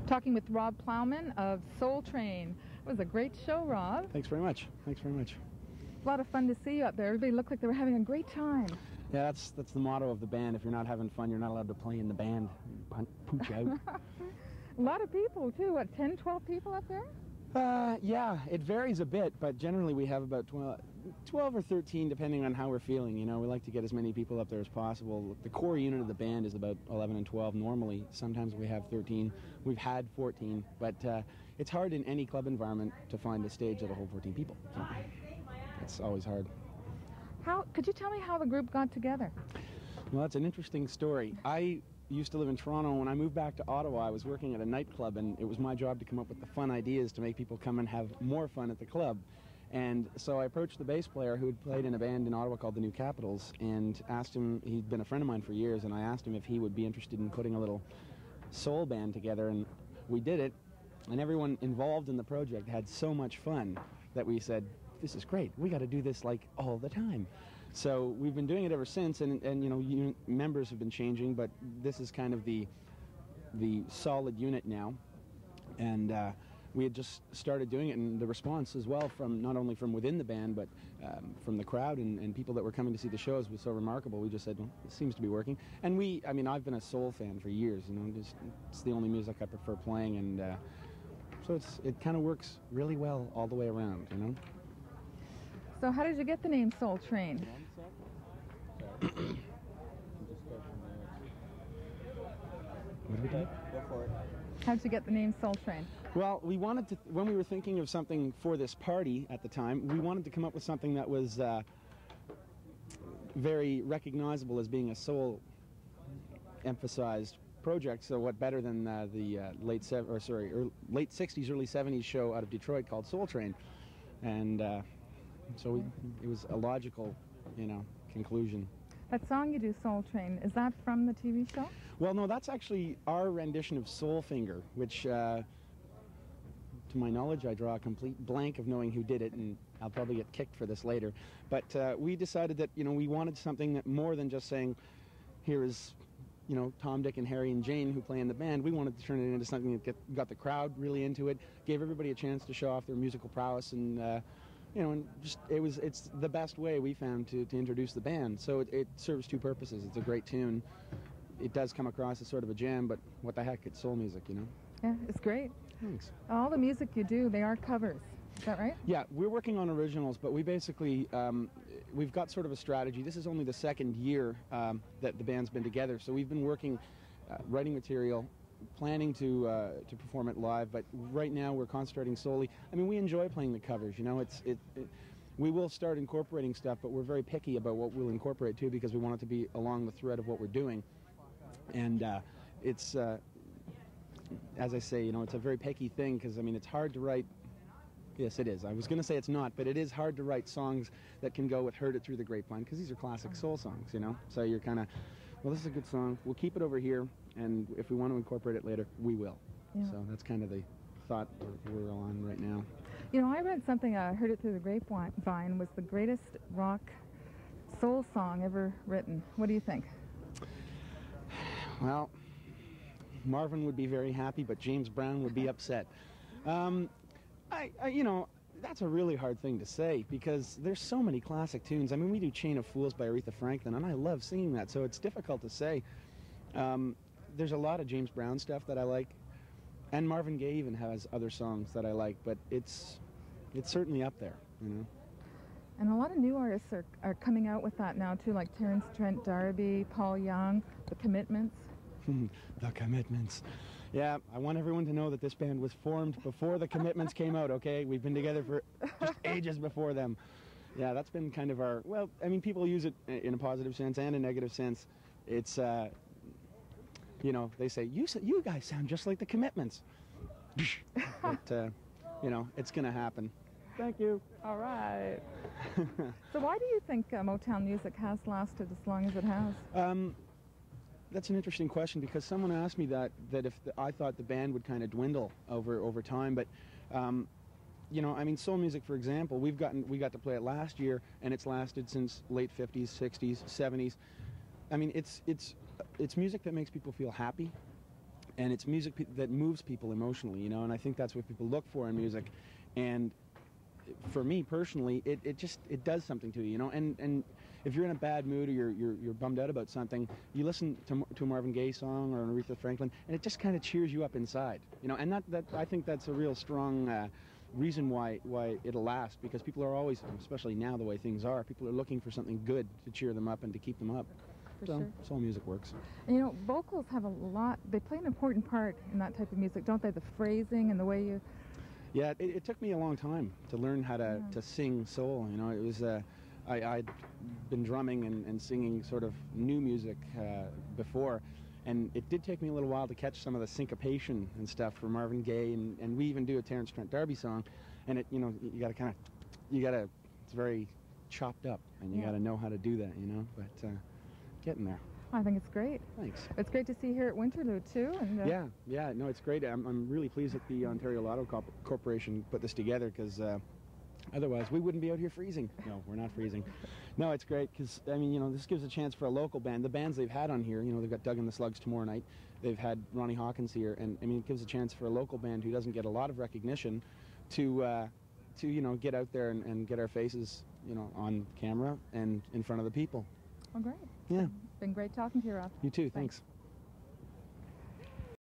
Talking with Rob Plowman of Soultrain. It was a great show, Rob. Thanks very much. Thanks very much. A lot of fun to see you up there. Everybody looked like they were having a great time. Yeah, that's the motto of the band. If you're not having fun, you're not allowed to play in the band. Pooch out. A lot of people, too. What, 10, 12 people up there? Yeah, it varies a bit, but generally we have about 12 or 13, depending on how we're feeling. You know, we like to get as many people up there as possible. The core unit of the band is about 11 and 12 normally. Sometimes we have 13. We've had 14, but it's hard in any club environment to find a stage that'll hold 14 people. So it's always hard. Could you tell me how the group got together? Well, that's an interesting story. I used to live in Toronto. When I moved back to Ottawa, I was working at a nightclub, and it was my job to come up with the fun ideas to make people come and have more fun at the club. And so I approached the bass player who had played in a band in Ottawa called the New Capitals and asked him, he'd been a friend of mine for years, and I asked him if he would be interested in putting a little soul band together, and we did it, and everyone involved in the project had so much fun that we said, this is great, we got to do this like all the time. So we've been doing it ever since, and you know, members have been changing, but this is kind of the solid unit now. And we had just started doing it, and the response as well, from not only from within the band, but from the crowd and people that were coming to see the shows was so remarkable. We just said, well, it seems to be working. And I mean, I've been a soul fan for years, you know, it's the only music I prefer playing, and so it kind of works really well all the way around, you know. So how did you get the name Soultrain? What do we do? Go for it. How did you get the name Soultrain? Well, we wanted to, when we were thinking of something for this party at the time, we wanted to come up with something that was very recognizable as being a soul-emphasized project. So what better than the late 60s, early 70s show out of Detroit called Soultrain, and so it was a logical, you know, conclusion. That song you do, Soultrain, is that from the TV show? Well, no, that's actually our rendition of Soulfinger, which, to my knowledge, I draw a complete blank of knowing who did it, and I'll probably get kicked for this later. But we decided that, you know, we wanted something that more than just saying, here is, you know, Tom, Dick, and Harry and Jane who play in the band. We wanted to turn it into something that got the crowd really into it, gave everybody a chance to show off their musical prowess, and you know, and just it's the best way we found to introduce the band. So it serves two purposes. It's a great tune. It does come across as sort of a jam, but what the heck, it's soul music, you know? Yeah, it's great. Thanks. All the music you do, they are covers. Is that right? Yeah, we're working on originals, but we basically, we've got sort of a strategy. This is only the second year that the band's been together, so we've been working, writing material, planning to perform it live, but right now we're concentrating solely. I mean, we enjoy playing the covers, you know. We will start incorporating stuff, but we're very picky about what we'll incorporate too, because we want it to be along the thread of what we're doing. And it's, as I say, you know, it's a very picky thing, because I mean, it's hard to write. Yes, it is. I was going to say it's not, but it is hard to write songs that can go with "Heard It Through the Grapevine," because these are classic soul songs, you know. So you're kind of, well, this is a good song. We'll keep it over here, and if we want to incorporate it later, we will. Yeah. So that's kind of the thought we're on right now. You know, I read something, Heard It Through the Grapevine was the greatest rock soul song ever written. What do you think? Well, Marvin would be very happy, but James Brown would be upset. You know, that's a really hard thing to say, because there's so many classic tunes. I mean, we do Chain of Fools by Aretha Franklin, and I love singing that, so it's difficult to say. There's a lot of James Brown stuff that I like, and Marvin Gaye even has other songs that I like, but it's certainly up there, you know. And a lot of new artists are coming out with that now, too, like Terence Trent D'Arby, Paul Young, The Commitments. The Commitments. Yeah, I want everyone to know that this band was formed before The Commitments came out, okay? We've been together for just ages before them. Yeah, that's been kind of our, well, I mean, people use it in a positive sense and a negative sense. It's, you know, they say, you guys sound just like The Commitments. But, you know, it's going to happen. Thank you. All right. So why do you think Motown music has lasted as long as it has? That's an interesting question, because someone asked me that if I thought the band would kind of dwindle over time, but you know, I mean, soul music, for example, we got to play it last year, and it's lasted since late 50s, 60s, 70s. I mean, it's music that makes people feel happy, and it's music that moves people emotionally, you know, and I think that's what people look for in music. And for me personally, it just does something to you, you know. And if you're in a bad mood or you're bummed out about something, you listen to a Marvin Gaye song or an Aretha Franklin, and it just kind of cheers you up inside, you know. And that I think that's a real strong reason why it'll last, because people are always, especially now the way things are, people are looking for something good to cheer them up and to keep them up. For So sure. soul music works. And, you know, vocals have a lot, they play an important part in that type of music, don't they? The phrasing and the way you... Yeah, it took me a long time to learn how to sing soul. You know, it was I'd been drumming and singing sort of new music before, and it did take me a little while to catch some of the syncopation and stuff for Marvin Gaye, and we even do a Terence Trent D'Arby song, and it, you know, it's very chopped up, and you got to know how to do that, you know. But getting there. I think it's great. Thanks. It's great to see here at Winterlude too. And yeah, no, it's great. I'm really pleased that the Ontario Lotto Corporation put this together, because otherwise we wouldn't be out here freezing. No, we're not freezing. No, it's great because, I mean, you know, this gives a chance for a local band. The bands they've had on here, you know, they've got Doug and the Slugs tomorrow night. They've had Ronnie Hawkins here, and I mean, it gives a chance for a local band who doesn't get a lot of recognition to you know, get out there and get our faces, you know, on camera and in front of the people. Well, great. Yeah. It's been great talking to you, Rob. You too. Thanks.